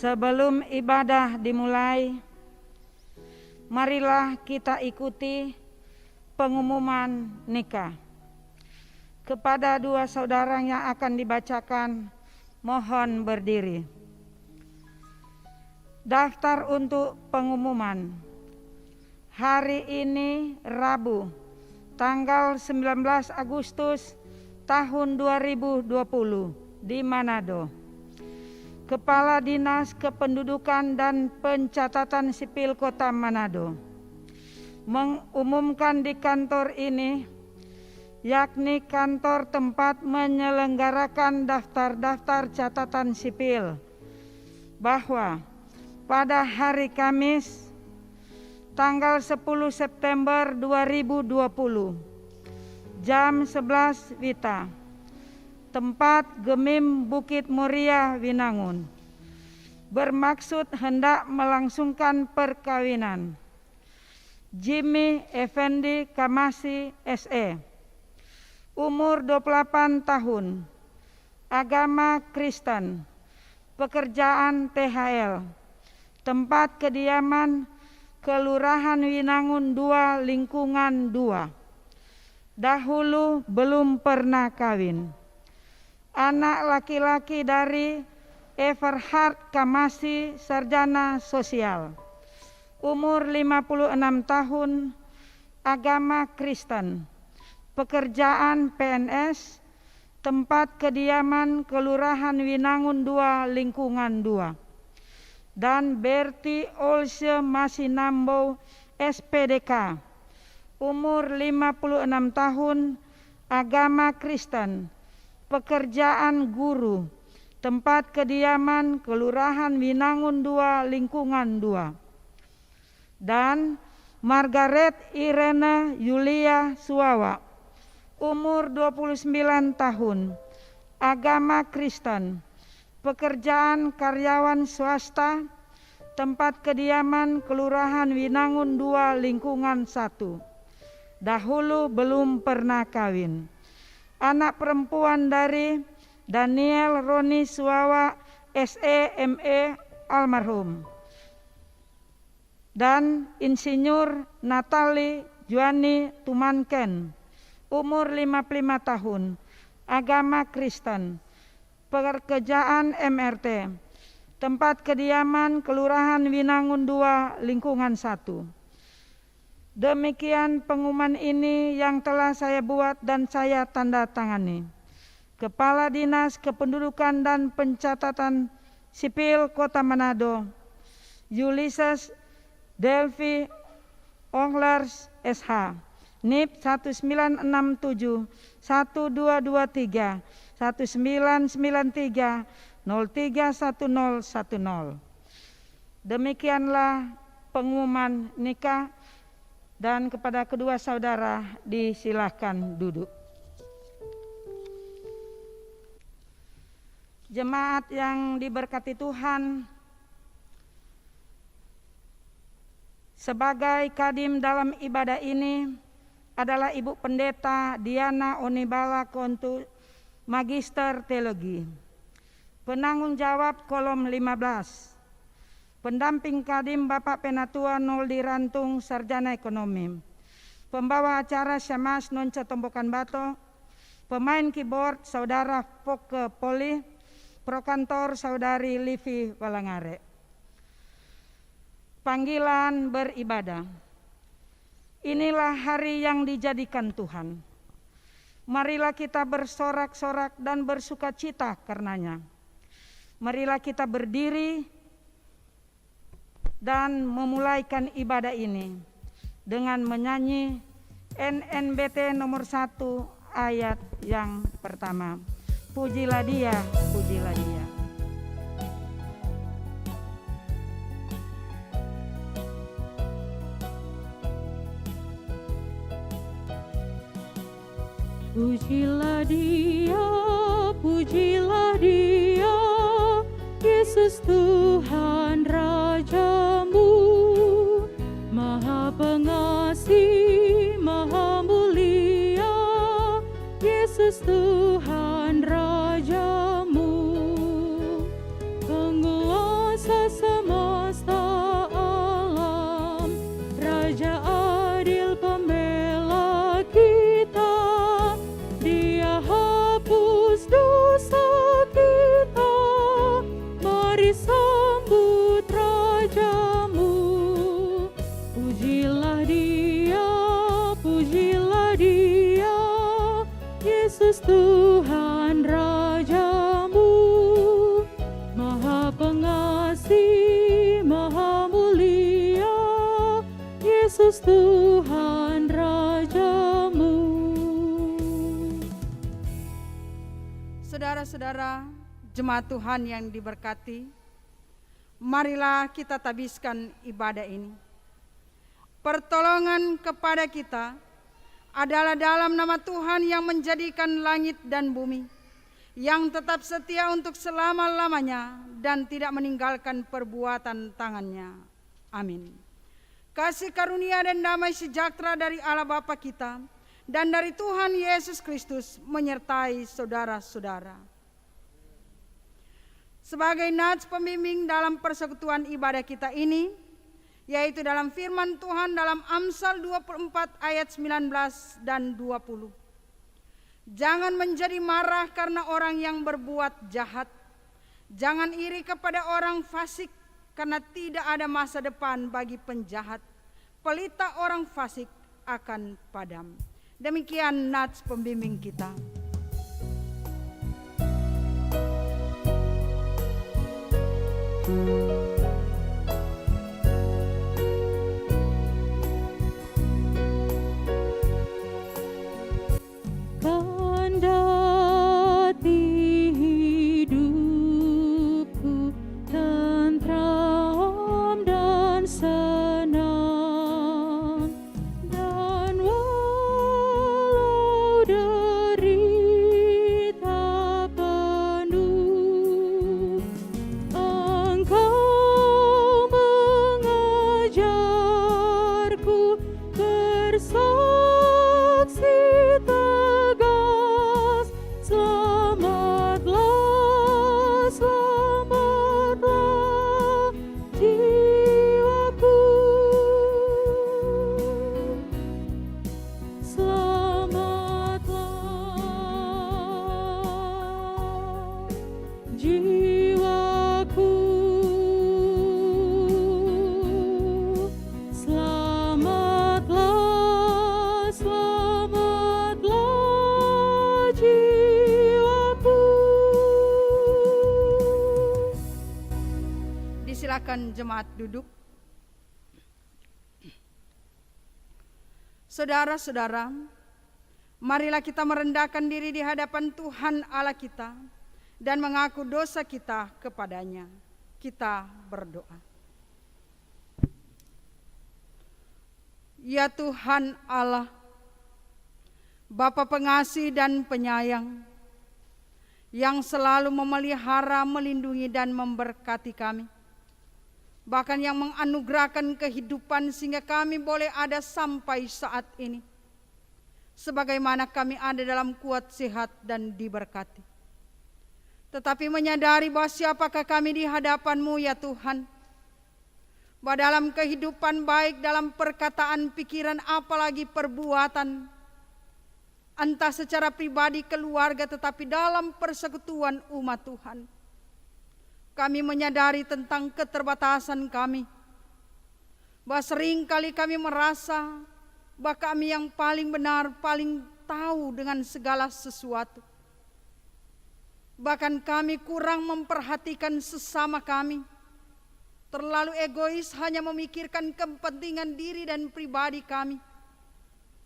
Sebelum ibadah dimulai, marilah kita ikuti pengumuman nikah. Kepada dua saudara yang akan dibacakan, mohon berdiri. Daftar untuk pengumuman. Hari ini Rabu, tanggal 19 Agustus tahun 2020 di Manado. Kepala Dinas Kependudukan dan Pencatatan Sipil Kota Manado mengumumkan di kantor ini, yakni kantor tempat menyelenggarakan daftar-daftar catatan sipil, bahwa pada hari Kamis tanggal 10 September 2020 jam 11 WITA, tempat Gemim Bukit Muria, Winangun, bermaksud hendak melangsungkan perkawinan Jimmy Effendi Kamasi SE, umur 28 tahun, agama Kristen, pekerjaan THL, tempat kediaman Kelurahan Winangun 2 Lingkungan 2, dahulu belum pernah kawin. Anak laki-laki dari Everhard Kamasi, sarjana sosial, umur 56 tahun, agama Kristen, pekerjaan PNS, tempat kediaman Kelurahan Winangun 2 Lingkungan 2. Dan Berti Olse Masinambo SPDK, umur 56 tahun, agama Kristen, pekerjaan guru, tempat kediaman Kelurahan Winangun 2 Lingkungan 2. Dan Margaret Irene Yulia Suwawa, umur 29 tahun, agama Kristen, pekerjaan karyawan swasta, tempat kediaman Kelurahan Winangun 2 Lingkungan 1, dahulu belum pernah kawin. Anak perempuan dari Daniel Roni Suwawa SEME almarhum, dan Insinyur Natali Juani Tumanken, umur 55 tahun, agama Kristen, pekerjaan MRT, tempat kediaman Kelurahan Winangun 2 Lingkungan 1. Demikian pengumuman ini yang telah saya buat dan saya tanda tangani. Kepala Dinas Kependudukan dan Pencatatan Sipil Kota Manado, Ulysses Delvi Ohlers SH, NIP 1967 1223 1993 031010. Demikianlah pengumuman nikah, dan kepada kedua saudara disilahkan duduk. Jemaat yang diberkati Tuhan, sebagai kadim dalam ibadah ini adalah Ibu Pendeta Diana Onibala Kontu, Magister Teologi. Penanggung jawab kolom 15. Pendamping kadim Bapak Penatua Noldi Rantung, sarjana ekonomi. Pembawa acara Syamas Nonca Tombokan Bato. Pemain keyboard Saudara Foke Poli. Prokantor Saudari Livi Walangare. Panggilan beribadah. Inilah hari yang dijadikan Tuhan. Marilah kita bersorak-sorak dan bersukacita karenanya. Marilah kita berdiri dan memulaikan ibadah ini dengan menyanyi NNBT nomor 1 ayat yang pertama. Pujilah Dia, pujilah Dia. Pujilah Dia, pujilah Dia, Yesus Tuhan Rajamu, Maha Pengasih, Maha Mulia, Yesus Tuhan Rajamu, penguasa Yesus Tuhan Rajamu, Maha Pengasih, Maha Mulia, Yesus Tuhan Rajamu. Saudara-saudara, jemaat Tuhan yang diberkati, marilah kita tabiskan ibadah ini. Pertolongan kepada kita adalah dalam nama Tuhan yang menjadikan langit dan bumi, yang tetap setia untuk selama-lamanya dan tidak meninggalkan perbuatan tangannya. Amin. Kasih karunia dan damai sejahtera dari Allah Bapa kita dan dari Tuhan Yesus Kristus menyertai saudara-saudara. Sebagai nats pembimbing dalam persekutuan ibadah kita ini, yaitu dalam firman Tuhan dalam Amsal 24 ayat 19 dan 20. Jangan menjadi marah karena orang yang berbuat jahat. Jangan iri kepada orang fasik, karena tidak ada masa depan bagi penjahat. Pelita orang fasik akan padam. Demikian nats pembimbing kita. Kendati hidupku tentram dan senang, dan walau derita penuh, Engkau mengajarku bersaksi tegas. Selamatlah, selamatlah jiwaku. Selamatlah jiwaku. Selamatlah, selamatlah jiwaku. Disilakan jemaat duduk. Saudara-saudara, marilah kita merendahkan diri di hadapan Tuhan Allah kita dan mengaku dosa kita kepadanya. Kita berdoa. Ya Tuhan Allah, Bapa pengasih dan penyayang, yang selalu memelihara, melindungi dan memberkati kami, bahkan yang menganugerahkan kehidupan sehingga kami boleh ada sampai saat ini, sebagaimana kami ada dalam kuat sehat dan diberkati. Tetapi menyadari bahwa siapakah kami di hadapan-Mu ya Tuhan, bahwa dalam kehidupan baik dalam perkataan, pikiran, apalagi perbuatan, entah secara pribadi, keluarga, tetapi dalam persekutuan umat Tuhan, kami menyadari tentang keterbatasan kami, bahwa seringkali kami merasa bahwa kami yang paling benar, paling tahu dengan segala sesuatu. Bahkan kami kurang memperhatikan sesama kami, terlalu egois hanya memikirkan kepentingan diri dan pribadi kami.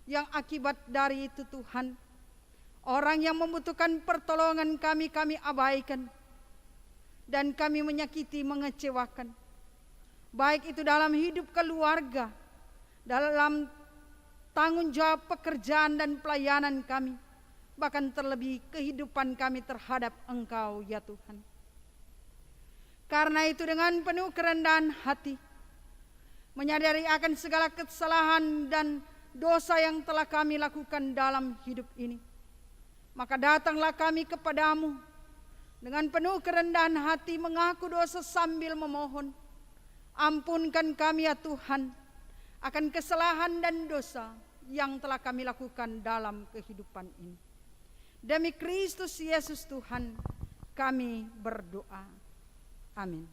Yang akibat dari itu Tuhan, orang yang membutuhkan pertolongan kami abaikan. Dan kami menyakiti, mengecewakan. Baik itu dalam hidup keluarga, dalam tanggung jawab pekerjaan dan pelayanan kami, bahkan terlebih kehidupan kami terhadap Engkau ya Tuhan. Karena itu dengan penuh kerendahan hati, menyadari akan segala kesalahan dan dosa yang telah kami lakukan dalam hidup ini, maka datanglah kami kepadamu dengan penuh kerendahan hati, mengaku dosa sambil memohon, ampunkan kami ya Tuhan akan kesalahan dan dosa yang telah kami lakukan dalam kehidupan ini. Demi Kristus Yesus Tuhan kami berdoa. Amin.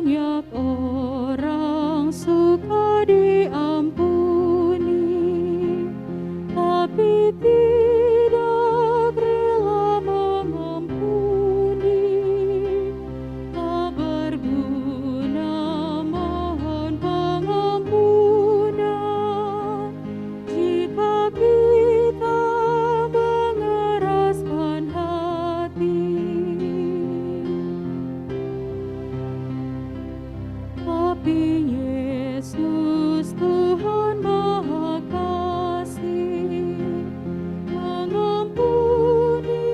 banyak orang suka diampuni, tapi tidak rela mengampuni. Tak berguna mohon pengampunan jika kita mengeraskan hati. Tapi Yesus Tuhan Maha Kasih mengampuni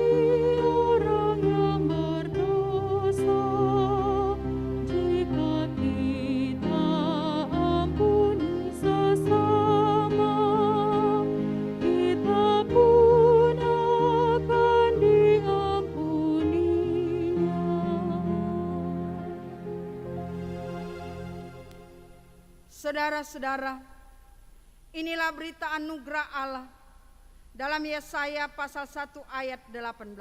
orang yang berdosa jika kita ampuni sesama, kita pun akan diampuninya. Saudara-saudara, inilah berita anugerah Allah dalam Yesaya pasal 1 ayat 18.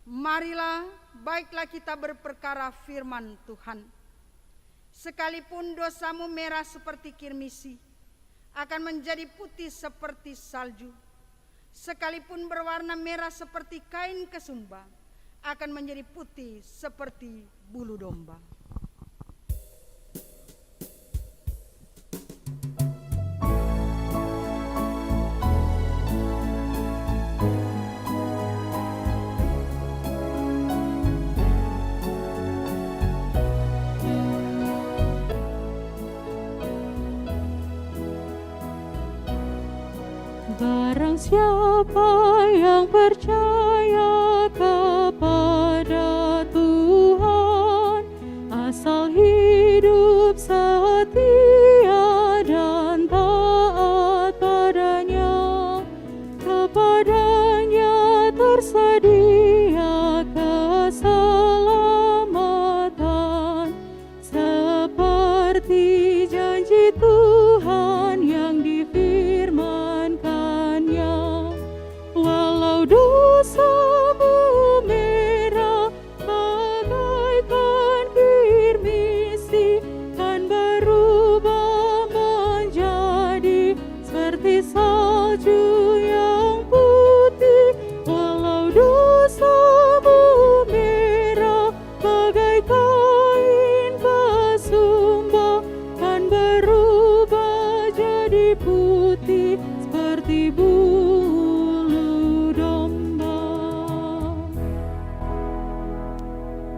Marilah, baiklah kita berperkara firman Tuhan. Sekalipun dosamu merah seperti kirmisi, akan menjadi putih seperti salju. Sekalipun berwarna merah seperti kain kesumba, akan menjadi putih seperti bulu domba. Barang siapa yang percaya kepada Tuhan, asal hidup setia dan taat padanya, kepadanya tersedia keselamatan, seperti janji Tuhan yang difirmankannya. Walau dosamu merah bagaikan kirmisi, kan berubah menjadi seperti salju yang putih. Walau dosamu merah bagai kain kesumba, kan berubah jadi putih seperti bulu domba.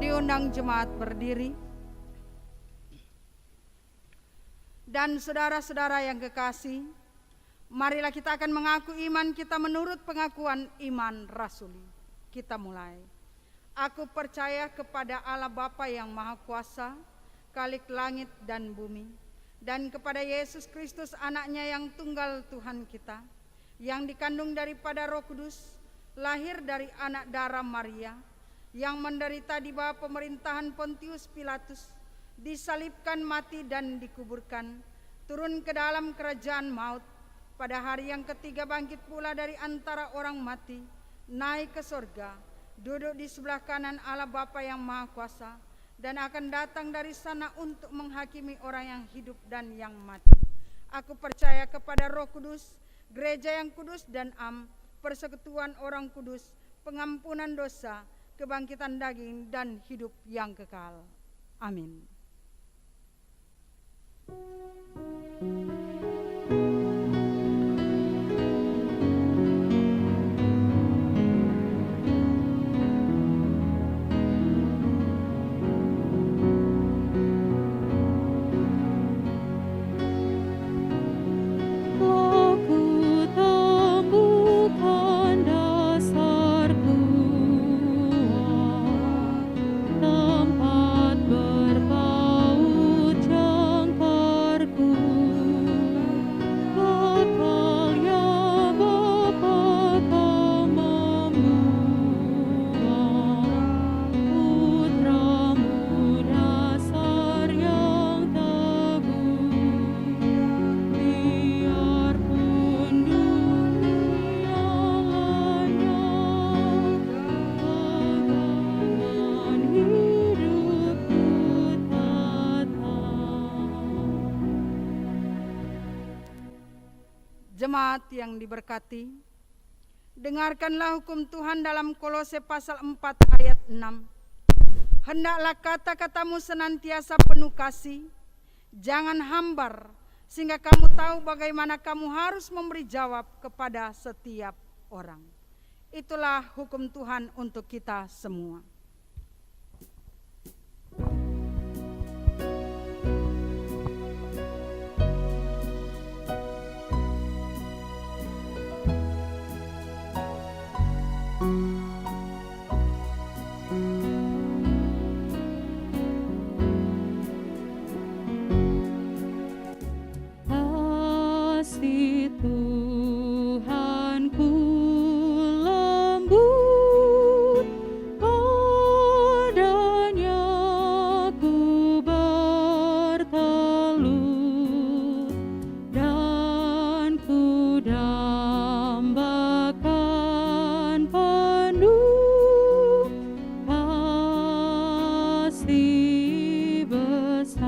Diundang jemaat berdiri. Dan saudara-saudara yang kekasih, marilah kita akan mengaku iman kita menurut pengakuan iman rasuli. Kita mulai. Aku percaya kepada Allah Bapa yang Maha Kuasa, Khalik langit dan bumi, dan kepada Yesus Kristus anaknya yang tunggal Tuhan kita, yang dikandung daripada Roh Kudus, lahir dari anak darah Maria, yang menderita di bawah pemerintahan Pontius Pilatus, disalibkan, mati dan dikuburkan, turun ke dalam kerajaan maut, pada hari yang ketiga bangkit pula dari antara orang mati, naik ke sorga, duduk di sebelah kanan Allah Bapa yang Maha Kuasa, dan akan datang dari sana untuk menghakimi orang yang hidup dan yang mati. Aku percaya kepada Roh Kudus, gereja yang kudus dan am, persekutuan orang kudus, pengampunan dosa, kebangkitan daging dan hidup yang kekal. Amin. Aku temukan dasar kuat, tempat berpaut jangkarku. Jemaat yang diberkati, dengarkanlah hukum Tuhan dalam Kolose pasal 4 ayat 6. Hendaklah kata-katamu senantiasa penuh kasih, jangan hambar, sehingga kamu tahu bagaimana kamu harus memberi jawab kepada setiap orang. Itulah hukum Tuhan untuk kita semua. Kasih Tuhanku lembut, padanya ku bertelut, dan ku dambakan penuh kasih besar.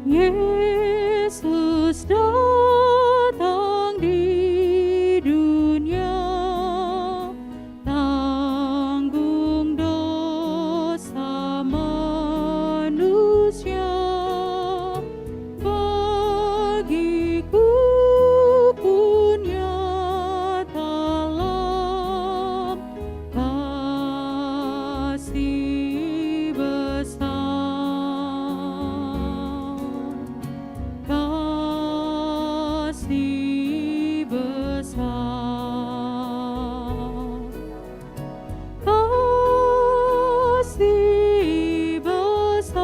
Yesus datang di dunia, tanggung dosa manusia. Bagiku pun nyatalah kasih besar. Kasih besar, kasih besar,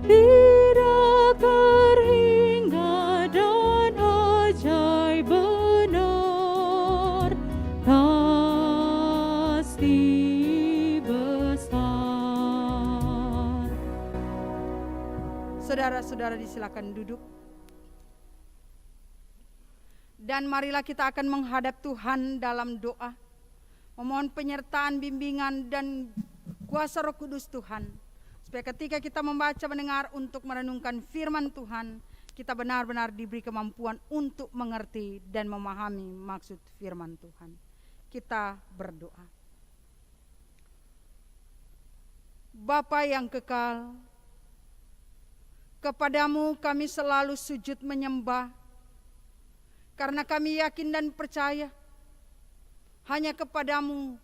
tidak terhingga dan ajaib benar, kasih besar. Saudara-saudara disilakan duduk. Dan marilah kita akan menghadap Tuhan dalam doa, memohon penyertaan, bimbingan, dan kuasa Roh Kudus Tuhan, supaya ketika kita membaca, mendengar, untuk merenungkan firman Tuhan, kita benar-benar diberi kemampuan untuk mengerti dan memahami maksud firman Tuhan. Kita berdoa. Bapa yang kekal, kepadamu kami selalu sujud menyembah, karena kami yakin dan percaya hanya kepadamu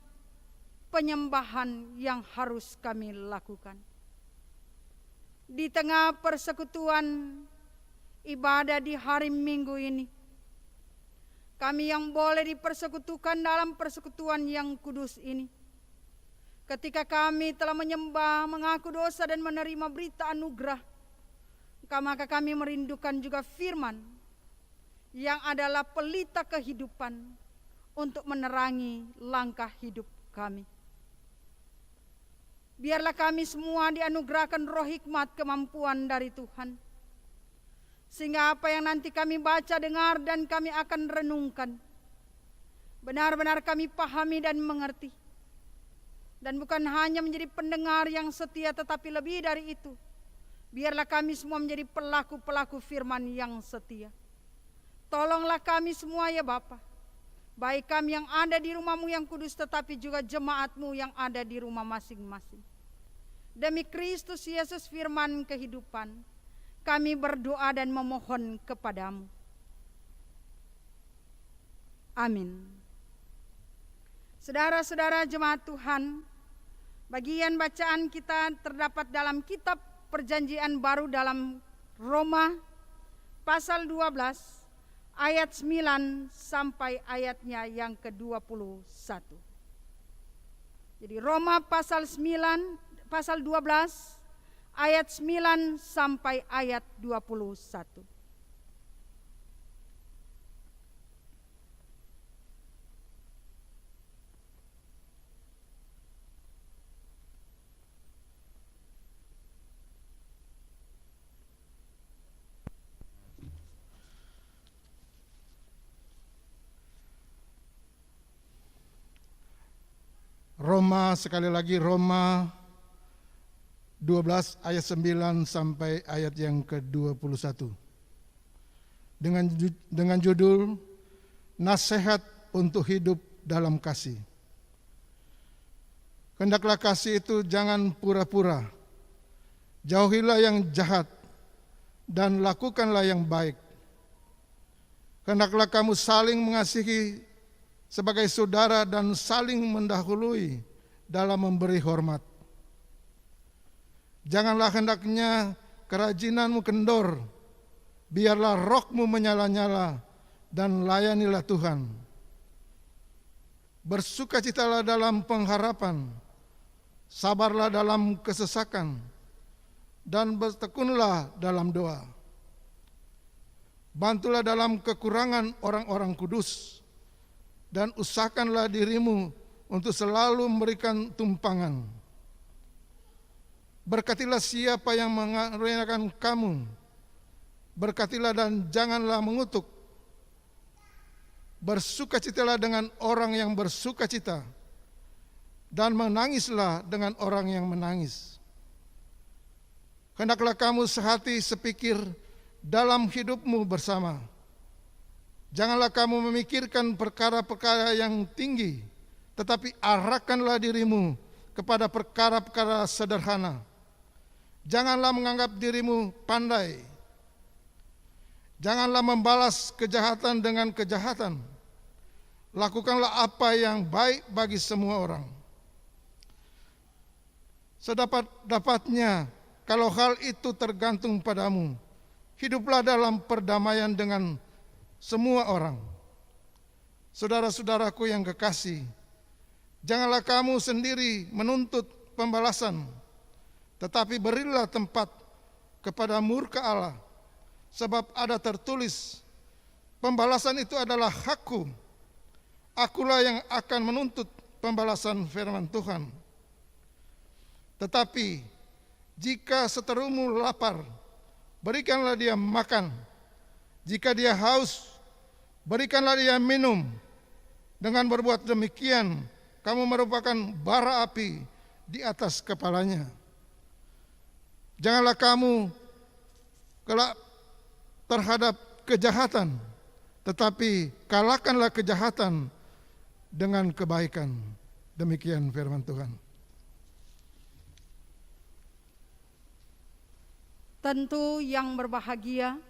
penyembahan yang harus kami lakukan. Di tengah persekutuan ibadah di hari Minggu ini, kami yang boleh dipersekutukan dalam persekutuan yang kudus ini, ketika kami telah menyembah, mengaku dosa, dan menerima berita anugerah, maka kami merindukan juga firman yang adalah pelita kehidupan untuk menerangi langkah hidup kami. Biarlah kami semua dianugerahkan roh hikmat kemampuan dari Tuhan, sehingga apa yang nanti kami baca, dengar, dan kami akan renungkan, benar-benar kami pahami dan mengerti. Dan bukan hanya menjadi pendengar yang setia, tetapi lebih dari itu, biarlah kami semua menjadi pelaku-pelaku firman yang setia. Tolonglah kami semua ya Bapa, baik kami yang ada di rumah-Mu yang kudus, tetapi juga jemaat-Mu yang ada di rumah masing-masing. Demi Kristus Yesus firman kehidupan, kami berdoa dan memohon kepadamu. Amin. Saudara-saudara jemaat Tuhan, bagian bacaan kita terdapat dalam kitab Perjanjian Baru dalam Roma pasal 12 ayat 9 sampai ayatnya yang ke-21. Jadi Roma pasal 12 ayat 9 sampai ayat 21. Roma, sekali lagi Roma 12 ayat 9 sampai ayat yang ke-21. Dengan judul Nasihat untuk Hidup dalam Kasih. Hendaklah kasih itu jangan pura-pura. Jauhilah yang jahat dan lakukanlah yang baik. Hendaklah kamu saling mengasihi sebagai saudara dan saling mendahului dalam memberi hormat. Janganlah hendaknya kerajinanmu kendor, biarlah rohmu menyala-nyala dan layanilah Tuhan. Bersukacitalah dalam pengharapan, sabarlah dalam kesesakan, dan bertekunlah dalam doa. Bantulah dalam kekurangan orang-orang kudus, dan usahakanlah dirimu untuk selalu memberikan tumpangan. Berkatilah siapa yang mengaruniakan kamu, berkatilah dan janganlah mengutuk. Bersukacitalah dengan orang yang bersukacita, dan menangislah dengan orang yang menangis. Hendaklah kamu sehati sepikir dalam hidupmu bersama. Janganlah kamu memikirkan perkara-perkara yang tinggi, tetapi arahkanlah dirimu kepada perkara-perkara sederhana. Janganlah menganggap dirimu pandai. Janganlah membalas kejahatan dengan kejahatan. Lakukanlah apa yang baik bagi semua orang. Sedapat-dapatnya, kalau hal itu tergantung padamu, hiduplah dalam perdamaian dengan semua orang. Saudara-saudaraku yang kekasih, janganlah kamu sendiri menuntut pembalasan, tetapi berilah tempat kepada murka Allah, sebab ada tertulis, pembalasan itu adalah hakku, akulah yang akan menuntut pembalasan, firman Tuhan. Tetapi jika seterumu lapar, berikanlah dia makan. Jika dia haus, berikanlah dia minum. Dengan berbuat demikian, kamu merupakan bara api di atas kepalanya. Janganlah kamu gelap terhadap kejahatan, tetapi kalahkanlah kejahatan dengan kebaikan. Demikian firman Tuhan. Tentu yang berbahagia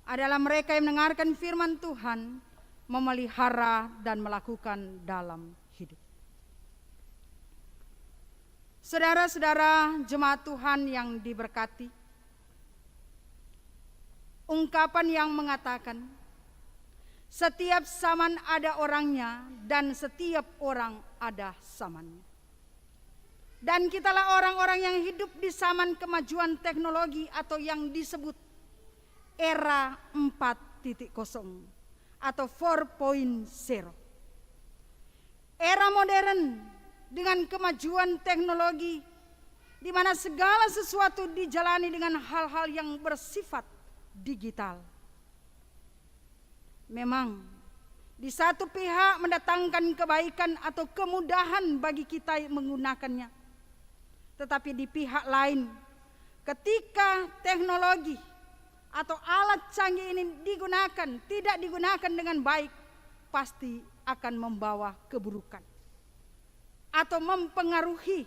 adalah mereka yang mendengarkan firman Tuhan, memelihara dan melakukan dalam hidup. Saudara-saudara jemaat Tuhan yang diberkati, ungkapan yang mengatakan, setiap zaman ada orangnya dan setiap orang ada zamannya. Dan kitalah orang-orang yang hidup di zaman kemajuan teknologi atau yang disebut era 4.0 atau 4.0. Era modern dengan kemajuan teknologi di mana segala sesuatu dijalani dengan hal-hal yang bersifat digital. Memang di satu pihak mendatangkan kebaikan atau kemudahan bagi kita menggunakannya. Tetapi di pihak lain, ketika teknologi atau alat canggih ini tidak digunakan dengan baik, pasti akan membawa keburukan atau mempengaruhi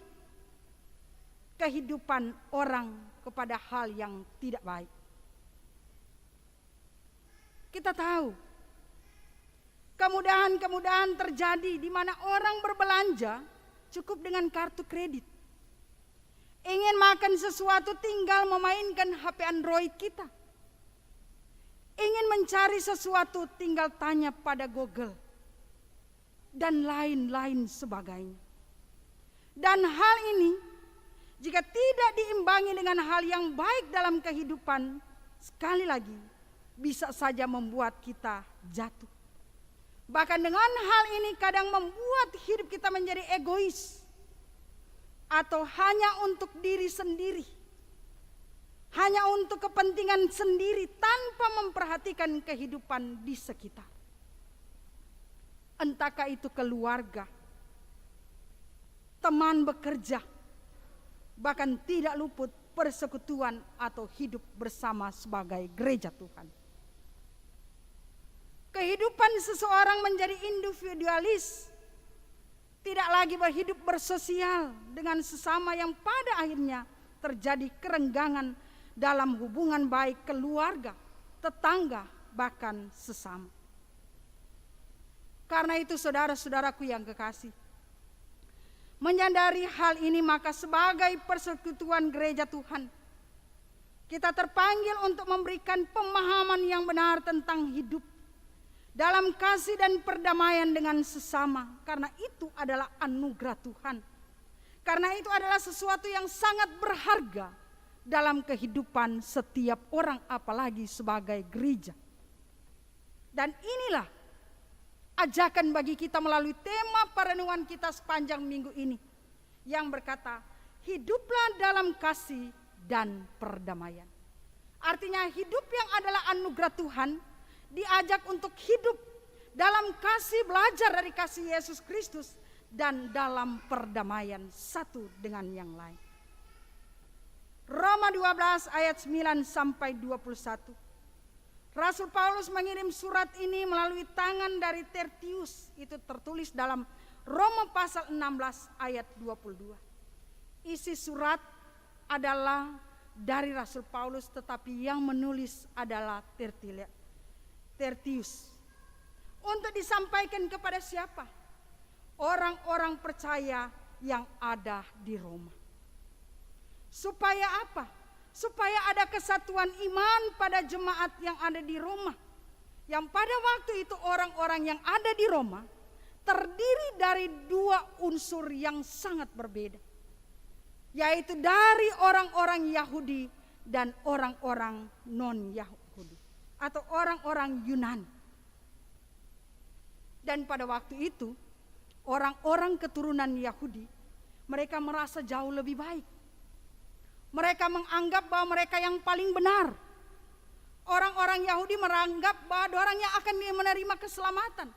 kehidupan orang kepada hal yang tidak baik. Kita tahu kemudahan-kemudahan terjadi di mana orang berbelanja cukup dengan kartu kredit. Ingin makan sesuatu tinggal memainkan HP Android kita. Ingin mencari sesuatu tinggal tanya pada Google. Dan lain-lain sebagainya. Dan hal ini jika tidak diimbangi dengan hal yang baik dalam kehidupan, sekali lagi bisa saja membuat kita jatuh. Bahkan dengan hal ini kadang membuat hidup kita menjadi egois. Atau hanya untuk diri sendiri, hanya untuk kepentingan sendiri tanpa memperhatikan kehidupan di sekitar. Entahkah itu keluarga, teman bekerja, bahkan tidak luput persekutuan atau hidup bersama sebagai gereja Tuhan. Kehidupan seseorang menjadi individualis, tidak lagi berhidup bersosial dengan sesama, yang pada akhirnya terjadi kerenggangan dalam hubungan baik keluarga, tetangga, bahkan sesama. Karena itu saudara-saudaraku yang kekasih, menyadari hal ini, maka sebagai persekutuan gereja Tuhan, kita terpanggil untuk memberikan pemahaman yang benar tentang hidup dalam kasih dan perdamaian dengan sesama. Karena itu adalah anugerah Tuhan. Karena itu adalah sesuatu yang sangat berharga dalam kehidupan setiap orang, apalagi sebagai gereja. Dan inilah ajakan bagi kita melalui tema perenungan kita sepanjang minggu ini, yang berkata, hiduplah dalam kasih dan perdamaian. Artinya hidup yang adalah anugerah Tuhan diajak untuk hidup dalam kasih, belajar dari kasih Yesus Kristus, dan dalam perdamaian satu dengan yang lain. Roma 12 ayat 9 sampai 21. Rasul Paulus mengirim surat ini melalui tangan dari Tertius. Itu tertulis dalam Roma pasal 16 ayat 22. Isi surat adalah dari Rasul Paulus, tetapi yang menulis adalah Tertius. Untuk disampaikan kepada siapa? Orang-orang percaya yang ada di Roma. Supaya apa? Supaya ada kesatuan iman pada jemaat yang ada di Roma. Yang pada waktu itu orang-orang yang ada di Roma terdiri dari dua unsur yang sangat berbeda, yaitu dari orang-orang Yahudi dan orang-orang non-Yahudi atau orang-orang Yunani. Dan pada waktu itu orang-orang keturunan Yahudi, mereka merasa jauh lebih baik. Mereka menganggap bahwa mereka yang paling benar. Orang-orang Yahudi menganggap bahwa orang yang akan menerima keselamatan,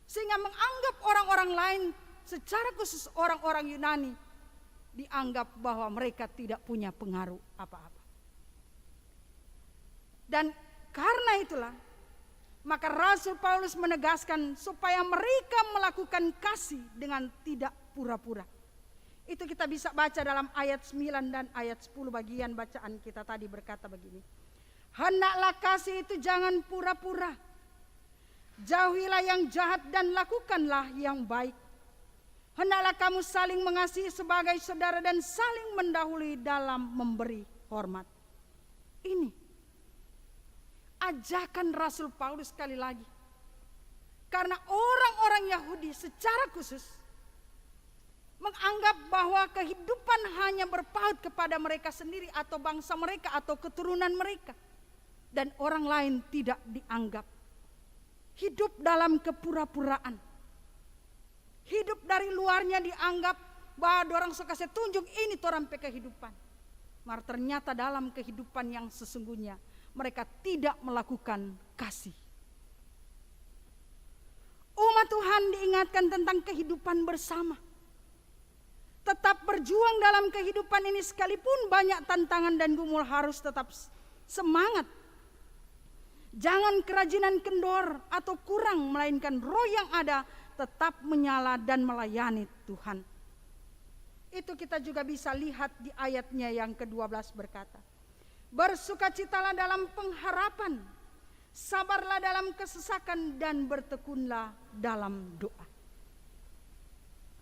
sehingga menganggap orang-orang lain, secara khusus orang-orang Yunani, dianggap bahwa mereka tidak punya pengaruh apa-apa. Dan karena itulah, maka Rasul Paulus menegaskan supaya mereka melakukan kasih dengan tidak pura-pura. Itu kita bisa baca dalam ayat 9 dan ayat 10, bagian bacaan kita tadi berkata begini. Hendaklah kasih itu jangan pura-pura. Jauhilah yang jahat dan lakukanlah yang baik. Hendaklah kamu saling mengasihi sebagai saudara dan saling mendahului dalam memberi hormat. Ini ajakan Rasul Paulus sekali lagi. Karena orang-orang Yahudi secara khusus menganggap bahwa kehidupan hanya berpaut kepada mereka sendiri atau bangsa mereka atau keturunan mereka. Dan orang lain tidak dianggap. Hidup dalam kepura-puraan. Hidup dari luarnya dianggap bahwa orang suka saya tunjuk ini orang pe kehidupan. Maka ternyata dalam kehidupan yang sesungguhnya mereka tidak melakukan kasih. Umat Tuhan diingatkan tentang kehidupan bersama. Tetap berjuang dalam kehidupan ini sekalipun banyak tantangan dan gumul, harus tetap semangat. Jangan kerajinan kendor atau kurang, melainkan roh yang ada tetap menyala dan melayani Tuhan. Itu kita juga bisa lihat di ayatnya yang ke-12 berkata, bersukacitalah dalam pengharapan, sabarlah dalam kesesakan, dan bertekunlah dalam doa.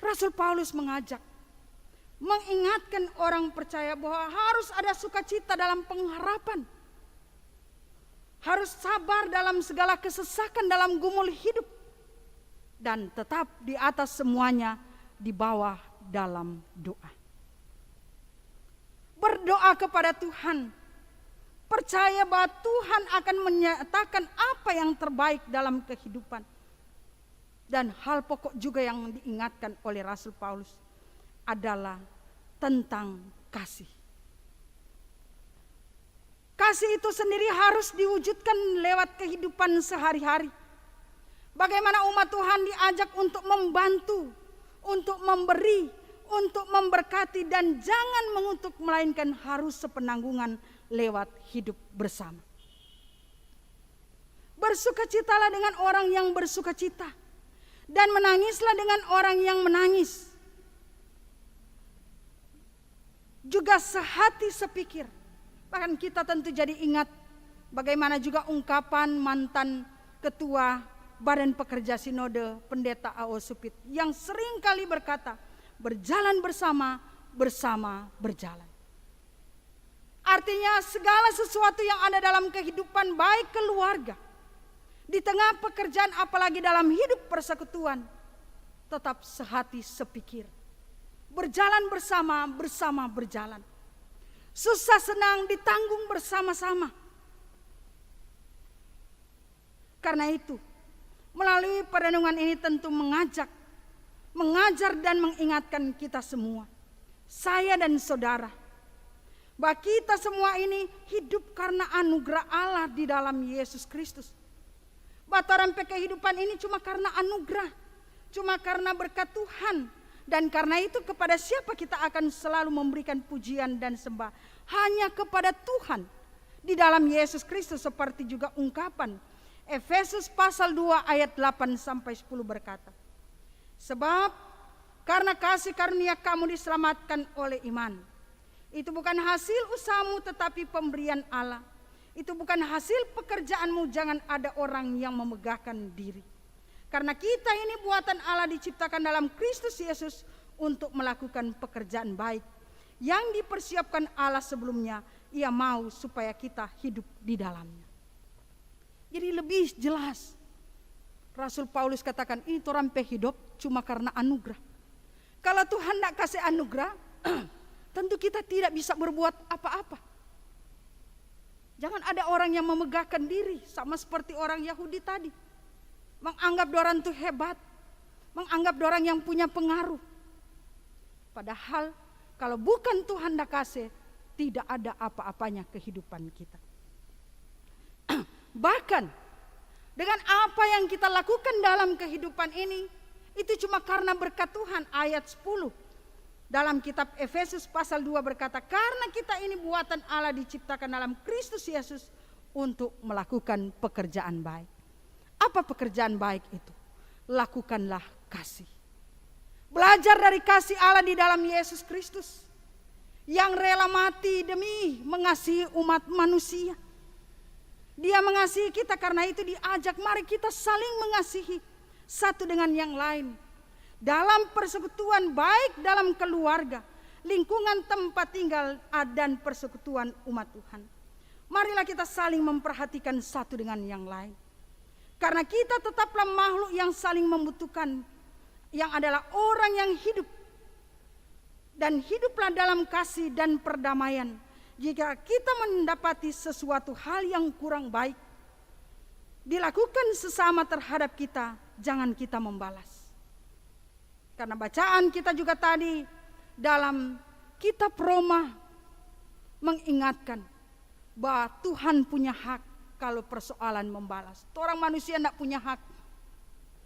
Rasul Paulus mengajak, mengingatkan orang percaya bahwa harus ada sukacita dalam pengharapan. Harus sabar dalam segala kesesakan dalam gumul hidup. Dan tetap di atas semuanya di bawah dalam doa. Berdoa kepada Tuhan. Percaya bahwa Tuhan akan menyatakan apa yang terbaik dalam kehidupan. Dan hal pokok juga yang diingatkan oleh Rasul Paulus adalah tentang kasih. Kasih itu sendiri harus diwujudkan lewat kehidupan sehari-hari. Bagaimana umat Tuhan diajak untuk membantu, untuk memberi, untuk memberkati dan jangan mengutuk, melainkan harus sepenanggungan lewat hidup bersama. Bersukacitalah dengan orang yang bersukacita, dan menangislah dengan orang yang menangis. Juga sehati sepikir. Bahkan kita tentu jadi ingat bagaimana juga ungkapan mantan ketua Badan Pekerja Sinode Pendeta A.O. Supit yang sering kali berkata, berjalan bersama, bersama berjalan. Artinya segala sesuatu yang ada dalam kehidupan, baik keluarga, di tengah pekerjaan, apalagi dalam hidup persekutuan, tetap sehati sepikir. Berjalan bersama, bersama berjalan. Susah senang ditanggung bersama-sama. Karena itu, melalui perenungan ini tentu mengajar dan mengingatkan kita semua, saya dan saudara, bahwa kita semua ini hidup karena anugerah Allah di dalam Yesus Kristus. Bahwa kehidupan ini cuma karena anugerah, cuma karena berkat Tuhan. Dan karena itu kepada siapa kita akan selalu memberikan pujian dan sembah? Hanya kepada Tuhan di dalam Yesus Kristus, seperti juga ungkapan Efesus pasal 2 ayat 8 sampai 10 berkata, sebab karena kasih karunia kamu diselamatkan oleh iman. Itu bukan hasil usahamu tetapi pemberian Allah. Itu bukan hasil pekerjaanmu, jangan ada orang yang memegahkan diri. Karena kita ini buatan Allah, diciptakan dalam Kristus Yesus untuk melakukan pekerjaan baik yang dipersiapkan Allah sebelumnya. Ia mau supaya kita hidup di dalamnya. Jadi lebih jelas Rasul Paulus katakan, ini orang hidup cuma karena anugerah. Kalau Tuhan tidak kasih anugerah, tentu kita tidak bisa berbuat apa-apa. Jangan ada orang yang memegahkan diri, sama seperti orang Yahudi tadi. Menganggap orang itu hebat, menganggap orang yang punya pengaruh. Padahal kalau bukan Tuhan yang kasih, tidak ada apa-apanya kehidupan kita. Bahkan dengan apa yang kita lakukan dalam kehidupan ini, itu cuma karena berkat Tuhan. Ayat 10 dalam kitab Efesus pasal 2 berkata, karena kita ini buatan Allah, diciptakan dalam Kristus Yesus untuk melakukan pekerjaan baik. Apa pekerjaan baik itu? Lakukanlah kasih. Belajar dari kasih Allah di dalam Yesus Kristus, yang rela mati demi mengasihi umat manusia. Dia mengasihi kita, karena itu diajak mari kita saling mengasihi satu dengan yang lain. Dalam persekutuan, baik dalam keluarga, lingkungan tempat tinggal, dan persekutuan umat Tuhan. Marilah kita saling memperhatikan satu dengan yang lain. Karena kita tetaplah makhluk yang saling membutuhkan, yang adalah orang yang hidup. Dan hiduplah dalam kasih dan perdamaian. Jika kita mendapati sesuatu hal yang kurang baik dilakukan sesama terhadap kita, jangan kita membalas. Karena bacaan kita juga tadi dalam kitab Roma mengingatkan bahwa Tuhan punya hak kalau persoalan membalas. Orang manusia tidak punya hak.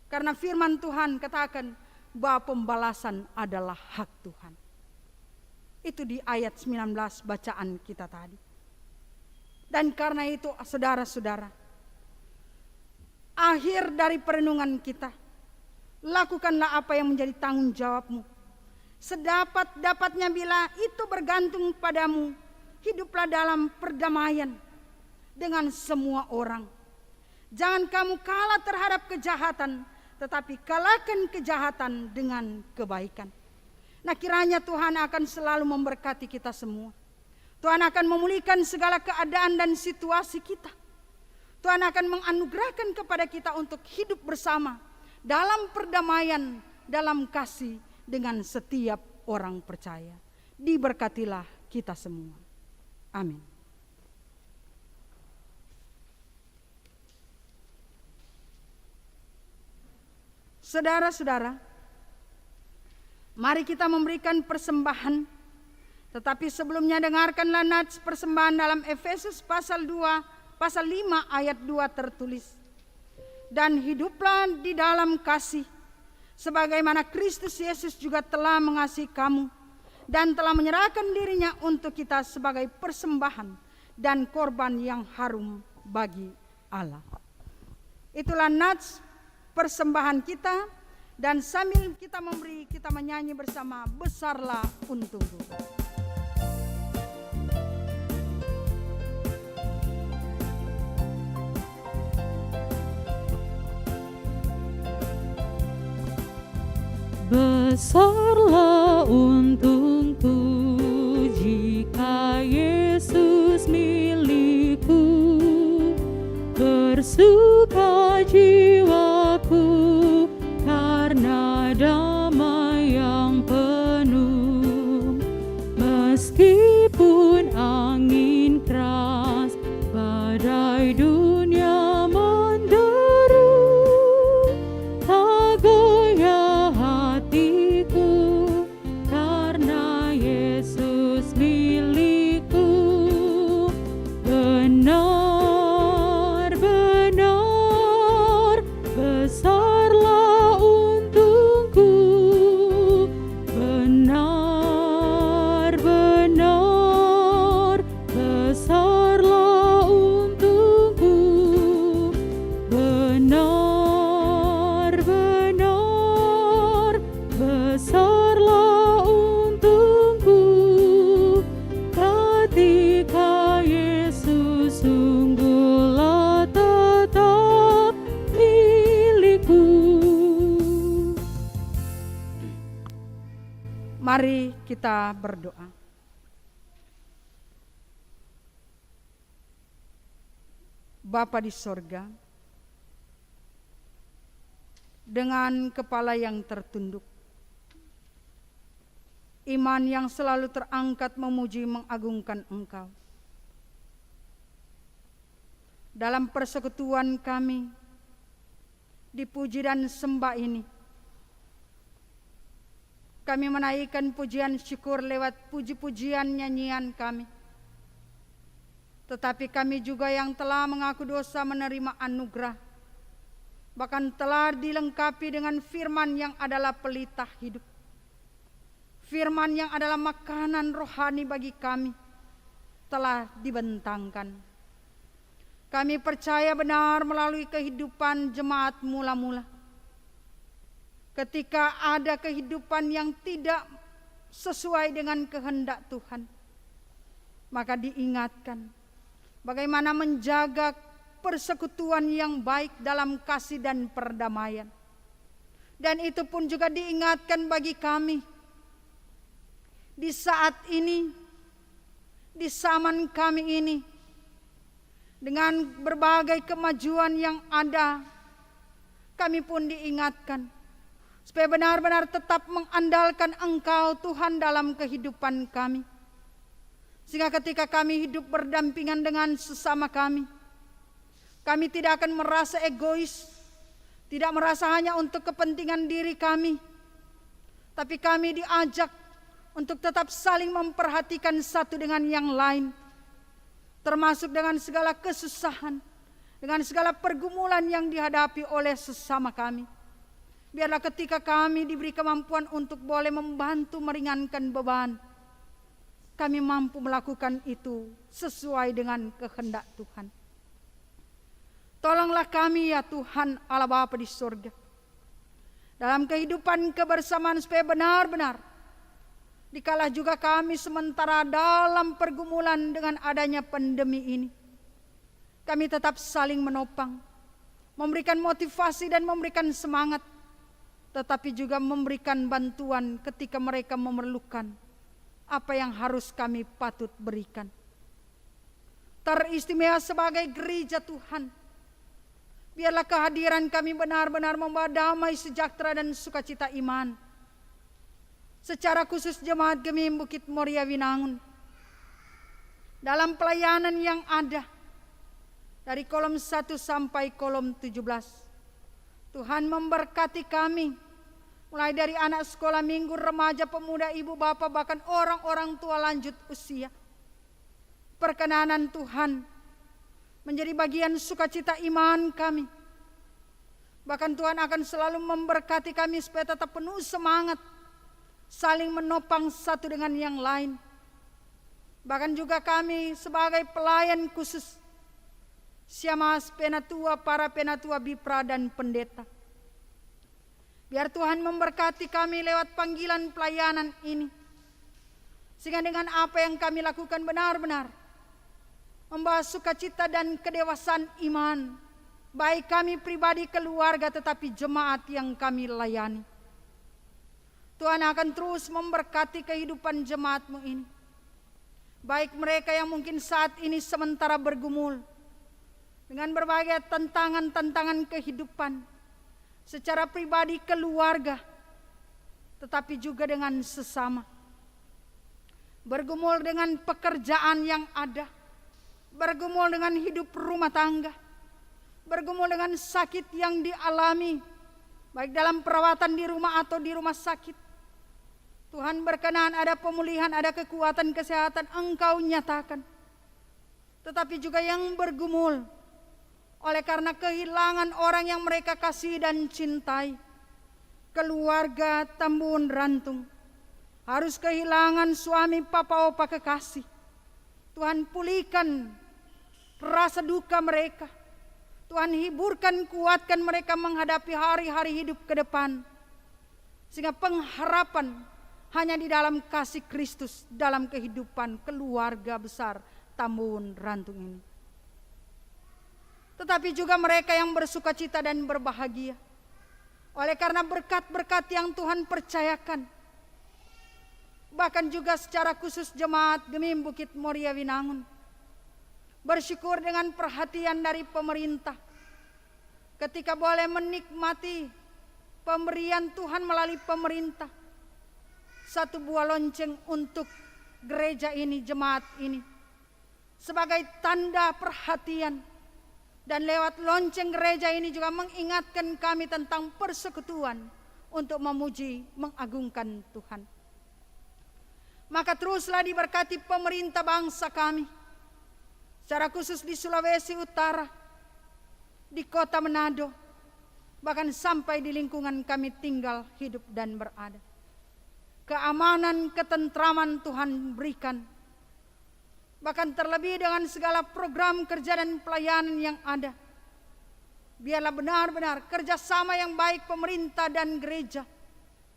Karena firman Tuhan katakan bahwa pembalasan adalah hak Tuhan. Itu di ayat 19 bacaan kita tadi. Dan karena itu saudara-saudara, akhir dari perenungan kita, lakukanlah apa yang menjadi tanggung jawabmu. Sedapat-dapatnya bila itu bergantung padamu, hiduplah dalam perdamaian dengan semua orang. Jangan kamu kalah terhadap kejahatan, tetapi kalahkan kejahatan dengan kebaikan. Nah, kiranya Tuhan akan selalu memberkati kita semua. Tuhan akan memulihkan segala keadaan dan situasi kita. Tuhan akan menganugerahkan kepada kita untuk hidup bersama dalam perdamaian, dalam kasih dengan setiap orang percaya. Diberkatilah kita semua. Amin. Saudara-saudara, mari kita memberikan persembahan. Tetapi sebelumnya dengarkanlah nats persembahan dalam Efesus pasal 5 ayat 2 tertulis. Dan hiduplah di dalam kasih, sebagaimana Kristus Yesus juga telah mengasihi kamu dan telah menyerahkan dirinya untuk kita sebagai persembahan dan korban yang harum bagi Allah. Itulah nats persembahan kita, dan sambil kita memberi, kita menyanyi bersama, besarlah untungku. Besarlah untungku jika Yesus milikku, bersuka jiwaku karena damai yang penuh. Meskipun angin keras, badai dunia menderu, tak goyah hatiku karena Yesus milikku. Benar-benar besarlah untungku, benar-benar besarlah untungku, benar-benar besarlah untungku ketika Yesus sungguhlah tetap milikku. Mari kita berdoa. Bapa di sorga, dengan kepala yang tertunduk, iman yang selalu terangkat memuji mengagungkan Engkau, dalam persekutuan kami dipuji dan sembah ini, kami menaikkan pujian syukur lewat puji-pujian nyanyian kami. Tetapi kami juga yang telah mengaku dosa menerima anugerah, bahkan telah dilengkapi dengan firman yang adalah pelita hidup, firman yang adalah makanan rohani bagi kami, telah dibentangkan. Kami percaya benar melalui kehidupan jemaat mula-mula, ketika ada kehidupan yang tidak sesuai dengan kehendak Tuhan, maka diingatkan bagaimana menjaga persekutuan yang baik dalam kasih dan perdamaian. Dan itu pun juga diingatkan bagi kami di saat ini, di zaman kami ini, dengan berbagai kemajuan yang ada, kami pun diingatkan supaya benar-benar tetap mengandalkan Engkau Tuhan dalam kehidupan kami. Sehingga ketika kami hidup berdampingan dengan sesama kami tidak akan merasa egois, tidak merasa hanya untuk kepentingan diri kami, tapi kami diajak untuk tetap saling memperhatikan satu dengan yang lain, termasuk dengan segala kesusahan, dengan segala pergumulan yang dihadapi oleh sesama kami. Biarlah ketika kami diberi kemampuan untuk boleh membantu meringankan beban, kami mampu melakukan itu sesuai dengan kehendak Tuhan. Tolonglah kami ya Tuhan Allah Bapa di surga, dalam kehidupan kebersamaan supaya benar-benar dikala juga kami sementara dalam pergumulan dengan adanya pandemi ini, kami tetap saling menopang, memberikan motivasi dan memberikan semangat, tetapi juga memberikan bantuan ketika mereka memerlukan apa yang harus kami patut berikan. Teristimewa sebagai gereja Tuhan, biarlah kehadiran kami benar-benar membawa damai, sejahtera dan sukacita iman. Secara khusus Jemaat Gemim Bukit Moria Winangun, dalam pelayanan yang ada dari kolom 1 sampai kolom 17, Tuhan memberkati kami, mulai dari anak sekolah minggu, remaja, pemuda, ibu, bapak, bahkan orang-orang tua lanjut usia. Perkenanan Tuhan menjadi bagian sukacita iman kami, Bahkan Tuhan akan selalu memberkati kami supaya tetap penuh semangat, saling menopang satu dengan yang lain. Bahkan juga kami sebagai pelayan khusus, Siamas Penatua, para Penatua Bipra dan pendeta. Biar Tuhan memberkati kami lewat panggilan pelayanan ini. Sehingga dengan apa yang kami lakukan benar-benar membawa sukacita dan kedewasaan iman, baik kami pribadi, keluarga, tetapi jemaat yang kami layani. Tuhan akan terus memberkati kehidupan jemaat-Mu ini. Baik mereka yang mungkin saat ini sementara bergumul dengan berbagai tantangan-tantangan kehidupan, secara pribadi, keluarga, tetapi juga dengan sesama. Bergumul dengan pekerjaan yang ada, bergumul dengan hidup rumah tangga, bergumul dengan sakit yang dialami, baik dalam perawatan di rumah atau di rumah sakit. Tuhan berkenan ada pemulihan, ada kekuatan kesehatan, Engkau nyatakan. Tetapi juga yang bergumul oleh karena kehilangan orang yang mereka kasih dan cintai, keluarga Tambun Rantung, harus kehilangan suami, papa, opa, kekasih. Tuhan pulihkan rasa duka mereka. Tuhan hiburkan, kuatkan mereka menghadapi hari-hari hidup ke depan. Sehingga pengharapan hanya di dalam kasih Kristus dalam kehidupan keluarga besar Tambun Rantung ini. Tetapi juga mereka yang bersukacita dan berbahagia oleh karena berkat-berkat yang Tuhan percayakan. Bahkan juga secara khusus jemaat Gemim Bukit Moria Winangun bersyukur dengan perhatian dari pemerintah ketika boleh menikmati pemberian Tuhan melalui pemerintah. Satu buah lonceng untuk gereja ini, jemaat ini, sebagai tanda perhatian. Dan lewat lonceng gereja ini juga mengingatkan kami tentang persekutuan untuk memuji, mengagungkan Tuhan. Maka teruslah diberkati pemerintah bangsa kami, secara khusus di Sulawesi Utara, di kota Manado, bahkan sampai di lingkungan kami tinggal, hidup dan berada. Keamanan, ketentraman Tuhan berikan. Bahkan terlebih dengan segala program kerja dan pelayanan yang ada. Biarlah benar-benar kerjasama yang baik pemerintah dan gereja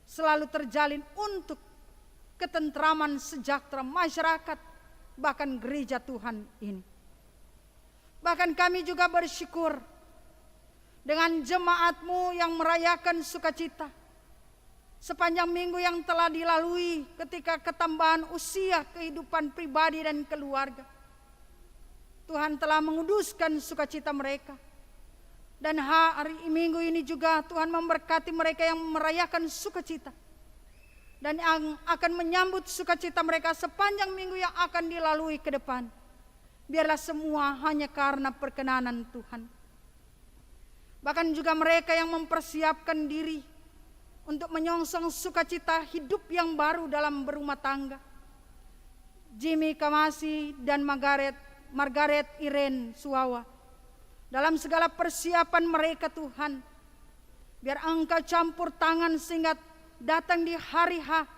selalu terjalin untuk ketentraman sejahtera masyarakat, bahkan gereja Tuhan ini. Bahkan kami juga bersyukur dengan jemaat-Mu yang merayakan sukacita sepanjang minggu yang telah dilalui ketika ketambahan usia kehidupan pribadi dan keluarga. Tuhan telah menguduskan sukacita mereka. Dan hari minggu ini juga Tuhan memberkati mereka yang merayakan sukacita. Dan yang akan menyambut sukacita mereka sepanjang minggu yang akan dilalui ke depan. Biarlah semua hanya karena perkenanan Tuhan. Bahkan juga mereka yang mempersiapkan diri untuk menyongsong sukacita hidup yang baru dalam berumah tangga. Jimmy Kamasi dan Margaret Irene Suwawa. Dalam segala persiapan mereka Tuhan, biar Engkau campur tangan sehingga datang di hari H,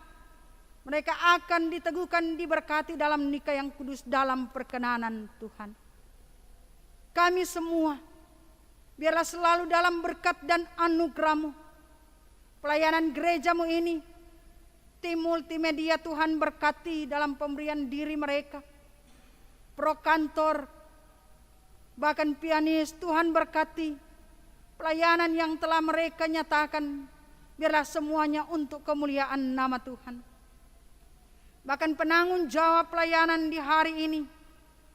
mereka akan diteguhkan, diberkati dalam nikah yang kudus dalam perkenanan Tuhan. Kami semua, biarlah selalu dalam berkat dan anugerah-Mu. Pelayanan gereja-Mu ini, tim multimedia Tuhan berkati dalam pemberian diri mereka. Pro kantor, bahkan pianis Tuhan berkati. Pelayanan yang telah mereka nyatakan, biarlah semuanya untuk kemuliaan nama Tuhan. Bahkan penanggung jawab pelayanan di hari ini,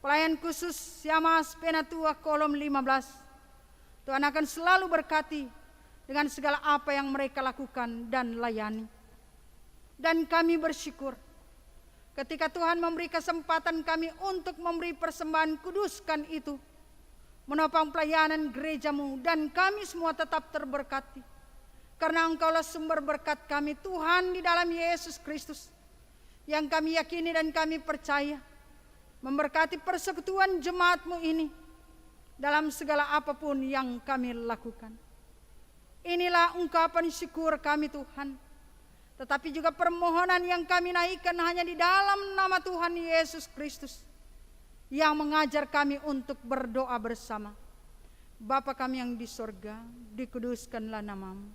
pelayan khusus Siamas Penatua Kolom 15, Tuhan akan selalu berkati dengan segala apa yang mereka lakukan dan layani. Dan kami bersyukur ketika Tuhan memberi kesempatan kami untuk memberi persembahan kuduskan itu, menopang pelayanan gereja-Mu, dan kami semua tetap terberkati. Karena Engkaulah sumber berkat kami, Tuhan, di dalam Yesus Kristus, yang kami yakini dan kami percaya, memberkati persekutuan jemaat-Mu ini dalam segala apapun yang kami lakukan. Inilah ungkapan syukur kami Tuhan. Tetapi juga permohonan yang kami naikkan hanya di dalam nama Tuhan Yesus Kristus, yang mengajar kami untuk berdoa bersama. Bapa kami yang di sorga, dikuduskanlah namamu.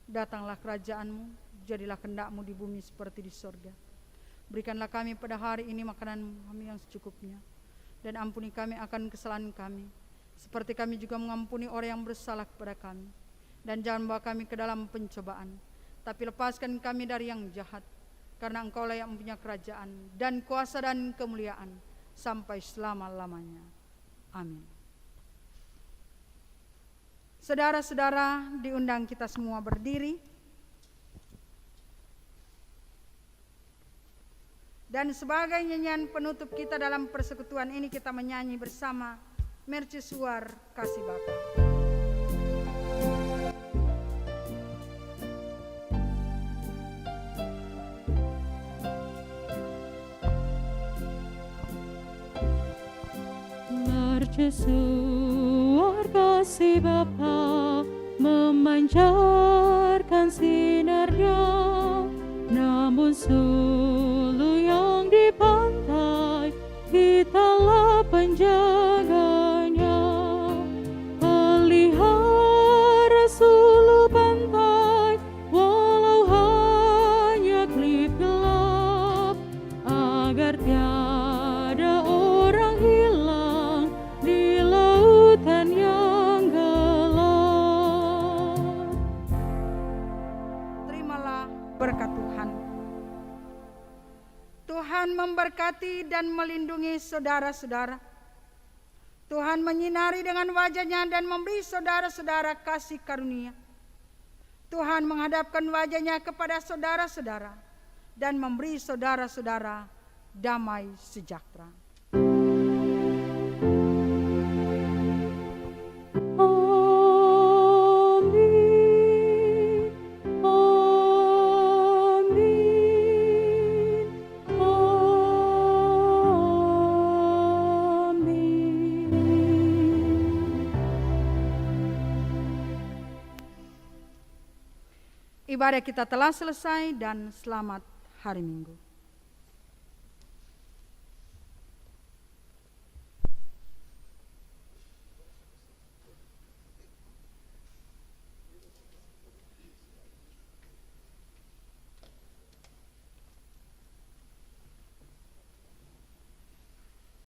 Datanglah kerajaanmu, jadilah kehendak-mu di bumi seperti di sorga. Berikanlah kami pada hari ini makanan kami yang secukupnya. Dan ampuni kami akan kesalahan kami, seperti kami juga mengampuni orang yang bersalah kepada kami. Dan jangan bawa kami ke dalam pencobaan, tapi lepaskan kami dari yang jahat. Karena Engkaulah yang mempunyai kerajaan dan kuasa dan kemuliaan sampai selama-lamanya. Amin. Saudara-saudara, diundang kita semua berdiri. Dan sebagai nyanyian penutup kita dalam persekutuan ini, kita menyanyi bersama Mercusuar Kasih Bapa. Mercusuar kasih Bapa memancarkan sinarnya, namun sulu yang di pantai kitalah penjaganya. Pelihara sulu pantai walau hanya klip gelap, agar tiada orang hilang di lautan yang gelap. Terimalah berkat Tuhan. Tuhan memberkati dan melindungi saudara-saudara. Tuhan menyinari dengan wajah-Nya dan memberi saudara-saudara kasih karunia. Tuhan menghadapkan wajah-Nya kepada saudara-saudara dan memberi saudara-saudara damai sejahtera. Ibadah kita telah selesai dan selamat hari Minggu.